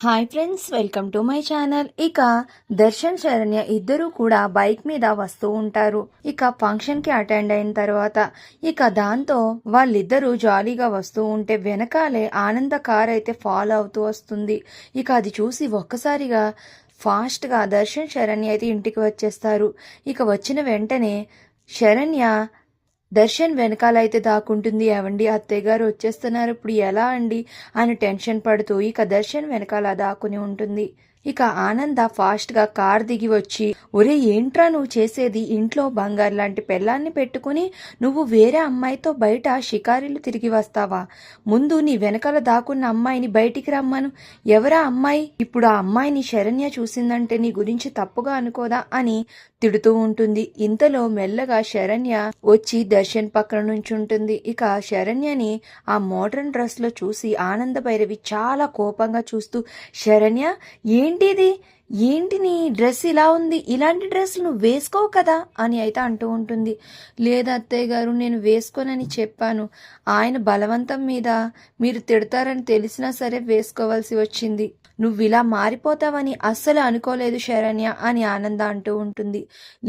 Hi friends, welcome to my channel. ఇక దర్శన్ శరణ్య ఇద్దరు కూడా బైక్ మీద వస్తూ ఉంటారు. ఇక ఫంక్షన్ కి అటెండ్ అయిన తర్వాత ఇక దాంతో వాళ్ళిద్దరూ జాలీగా వస్తూ ఉంటే వెనకాలే ఆనంద కార్ అయితే ఫాలో అవుతూ వస్తుంది. ఇక అది చూసి ఒక్కసారిగా ఫాస్ట్ గా దర్శన్ శరణ్య అయితే ఇంటికి వచ్చేస్తారు. ఇక వచ్చిన వెంటనే శరణ్య దర్శన్ వెనకాలైతే దాక్కుంటుంది. ఏవండి, అత్తయ్య గారు వచ్చేస్తున్నారు, ఇప్పుడు ఎలా అండి అని టెన్షన్ పడుతూ ఇక దర్శన్ వెనకాల దాక్కుని ఉంటుంది. ఇక ఆనంద ఫాస్ట్ గా కార్ దిగి వచ్చి, ఒరే ఏంట్రా నువ్వు చేసేది? ఇంట్లో బంగారు లాంటి పెళ్ళాన్ని పెట్టుకుని నువ్వు వేరే అమ్మాయితో బయట షికారీలు తిరిగి వస్తావా? ముందు నీ వెనకాల దాక్కున్న అమ్మాయిని బయటికి రమ్మను. ఎవరా అమ్మాయి? ఇప్పుడు ఆ అమ్మాయిని శరణ్య చూసిందంటే నీ గురించి తప్పుగా అనుకోదా అని తిడుతూ ఉంటుంది. ఇంతలో మెల్లగా శరణ్య వచ్చి దర్శన్ పక్కన నుంచుంటుంది. ఇక శరణ్యని ఆ మోడ్రన్ డ్రెస్ లో చూసి ఆనంద భైరవి చాలా కోపంగా చూస్తూ, శరణ్య ఏంటిది? ఏంటి నీ డ్రెస్ ఇలా ఉంది? ఇలాంటి డ్రెస్ నువ్వు వేసుకోవు కదా అని అయితే అంటూ ఉంటుంది. లేదా అత్తయ్య గారు, నేను వేసుకోనని చెప్పాను. ఆయన బలవంతం మీద మీరు తిడతారని తెలిసినా సరే వేసుకోవాల్సి వచ్చింది. నువ్వు ఇలా మారిపోతావని అస్సలు అనుకోలేదు శరణ్య అని ఆనంద అంటూ ఉంటుంది.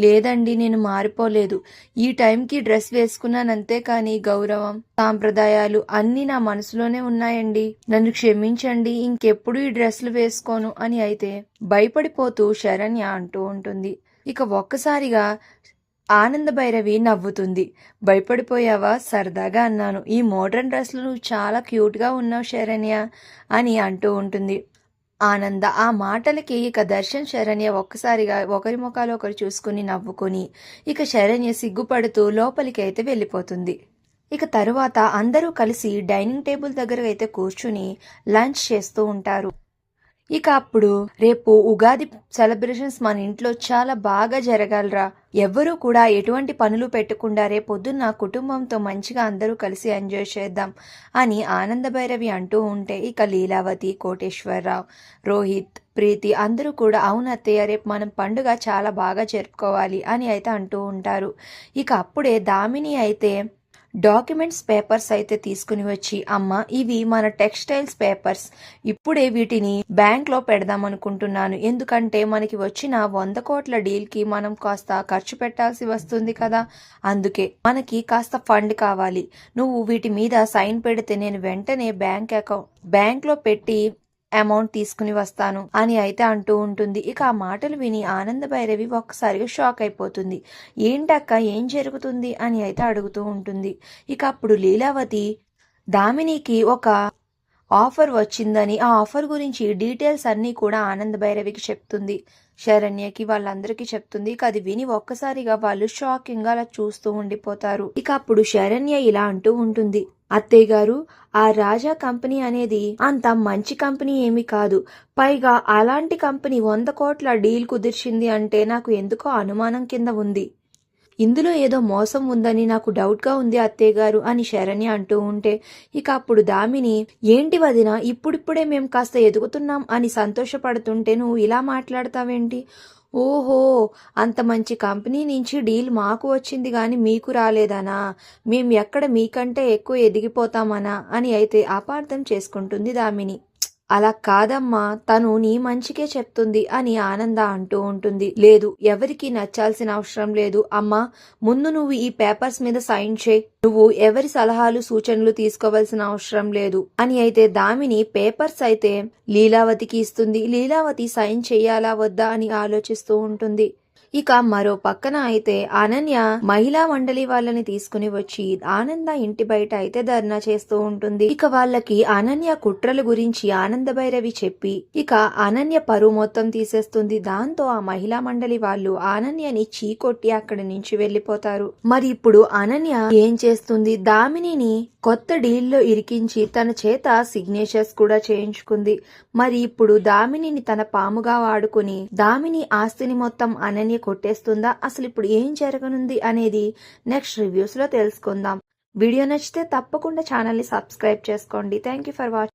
లేదండి, నేను మారిపోలేదు. ఈ టైంకి డ్రెస్ వేసుకున్నానంతే, కానీ గౌరవం, సాంప్రదాయాలు అన్నీ నా మనసులోనే ఉన్నాయండి. నన్ను క్షమించండి, ఇంకెప్పుడు ఈ డ్రెస్లు వేసుకోను అని అయితే భయపడిపోతూ శరణ్య అంటూ ఉంటుంది. ఇక ఒక్కసారిగా ఆనంద భైరవి నవ్వుతుంది. భయపడిపోయావా? సరదాగా అన్నాను. ఈ మోడ్రన్ డ్రెస్లు నువ్వు చాలా క్యూట్గా ఉన్నావు శరణ్య అని అంటూ ఉంటుంది. ఆనంద ఆ మాటలకి ఇక దర్శన్ శరణ్య ఒక్కసారిగా ఒకరి ముఖాలు ఒకరు చూసుకుని నవ్వుకొని ఇక శరణ్య సిగ్గుపడుతూ లోపలికి అయితే వెళ్ళిపోతుంది. ఇక తరువాత అందరూ కలిసి డైనింగ్ టేబుల్ దగ్గర అయితే కూర్చుని లంచ్ చేస్తూ ఉంటారు. ఇక అప్పుడు, రేపు ఉగాది సెలబ్రేషన్స్ మన ఇంట్లో చాలా బాగా జరగాలరా. ఎవ్వరూ కూడా ఎటువంటి పనులు పెట్టకుండా రేపొద్దున్న కుటుంబంతో మంచిగా అందరూ కలిసి ఎంజాయ్ చేద్దాం అని ఆనంద భైరవి అంటూ ఉంటే ఇక లీలావతి, కోటేశ్వరరావు, రోహిత్, ప్రీతి అందరూ కూడా అవును అత్తయ్య, రేపు మనం పండుగ చాలా బాగా జరుపుకోవాలి అని అయితే అంటూ ఉంటారు. ఇక అప్పుడే దామిని అయితే డాక్యుమెంట్స్ పేపర్స్ అయితే తీసుకుని వచ్చి, అమ్మ ఇవి మన టెక్స్టైల్స్ పేపర్స్, ఇప్పుడే వీటిని బ్యాంక్ లో పెడదాం అనుకుంటున్నాను. ఎందుకంటే మనకి వచ్చిన 100 కోట్ల డీల్ కి మనం కాస్త ఖర్చు పెట్టాల్సి వస్తుంది కదా, అందుకే మనకి కాస్త ఫండ్ కావాలి. నువ్వు వీటి మీద సైన్ పెడితే నేను వెంటనే బ్యాంక్ లో పెట్టి అమౌంట్ తీసుకుని వస్తాను అని అయితే అంటూ ఉంటుంది. ఇక ఆ మాటలు విని ఆనంద భైరవి ఒక్కసారిగా షాక్ అయిపోతుంది. ఏంటక్క, ఏం జరుగుతుంది అని అయితే అడుగుతూ ఉంటుంది. ఇక అప్పుడు లీలావతి దామినికి ఒక ఆఫర్ వచ్చిందని, ఆ ఆఫర్ గురించి డీటెయిల్స్ అన్నీ కూడా ఆనంద భైరవికి చెప్తుంది. శరణ్యకి, వాళ్ళందరికీ చెప్తుంది. ఇక అది విని ఒక్కసారిగా వాళ్ళు షాకింగ్ గా అలా చూస్తూ ఉండిపోతారు. ఇక అప్పుడు శరణ్య ఇలా అంటూ ఉంటుంది, అత్తయ్య గారు, ఆ రాజా కంపెనీ అనేది అంత మంచి కంపెనీ ఏమీ కాదు. పైగా అలాంటి కంపెనీ 100 కోట్ల డీల్ కుదిర్చింది అంటే నాకు ఎందుకో అనుమానం కింద ఉంది. ఇందులో ఏదో మోసం ఉందని నాకు డౌట్ గా ఉంది అత్తయ్య గారు అని శరణ్య అంటూ ఉంటే ఇక అప్పుడు దామిని, ఏంటి వదిన, ఇప్పుడిప్పుడే మేం కాస్త ఎదుగుతున్నాం అని సంతోషపడుతుంటే నువ్వు ఇలా మాట్లాడతావేంటి? ఓహో, అంత మంచి కంపెనీ నుంచి డీల్ మాకు వచ్చింది గాని మీకు రాలేదనా? మేం ఎక్కడ మీకంటే ఎక్కువ ఎదిగిపోతామనా అని అయితే అపార్థం చేసుకుంటుంది దామిని. అలా కాదమ్మా, తను నీ మంచికే చెప్తుంది అని ఆనంద అంటూ ఉంటుంది. లేదు, ఎవరికి నచ్చాల్సిన అవసరం లేదు అమ్మా, ముందు నువ్వు ఈ పేపర్స్ మీద సైన్ చేయి. నువ్వు ఎవరి సలహాలు సూచనలు తీసుకోవాల్సిన అవసరం లేదు అని అయితే దామిని పేపర్స్ అయితే లీలావతికి ఇస్తుంది. లీలావతి సైన్ చెయ్యాలా వద్దా అని ఆలోచిస్తూ ఉంటుంది. ఇక మరో పక్కన అయితే అనన్య మహిళా మండలి వాళ్ళని తీసుకుని వచ్చి ఆనంద ఇంటి బయట అయితే ధర్నా చేస్తూ ఉంటుంది. ఇక వాళ్ళకి అనన్య కుట్రల గురించి ఆనంద భైరవి చెప్పి ఇక అనన్య పరువు మొత్తం తీసేస్తుంది. దాంతో ఆ మహిళా మండలి వాళ్ళు అనన్యని చీకొట్టి అక్కడి నుంచి వెళ్లిపోతారు. మరి ఇప్పుడు అనన్య ఏం చేస్తుంది? దామినిని కొత్త డీల్లో ఇరికించి తన చేత సిగ్నేచర్స్ కూడా చేయించుకుంది. మరి ఇప్పుడు దామినిని తన పాముగా వాడుకుని దామిని ఆస్తిని మొత్తం అనన్య కొట్టేస్తుందా? అసలు ఇప్పుడు ఏం జరగనుంది అనేది నెక్స్ట్ రివ్యూస్ లో తెలుసుకుందాం. వీడియో నచ్చితే తప్పకుండా ఛానల్ ని సబ్స్క్రైబ్ చేసుకోండి. Thank you for watching.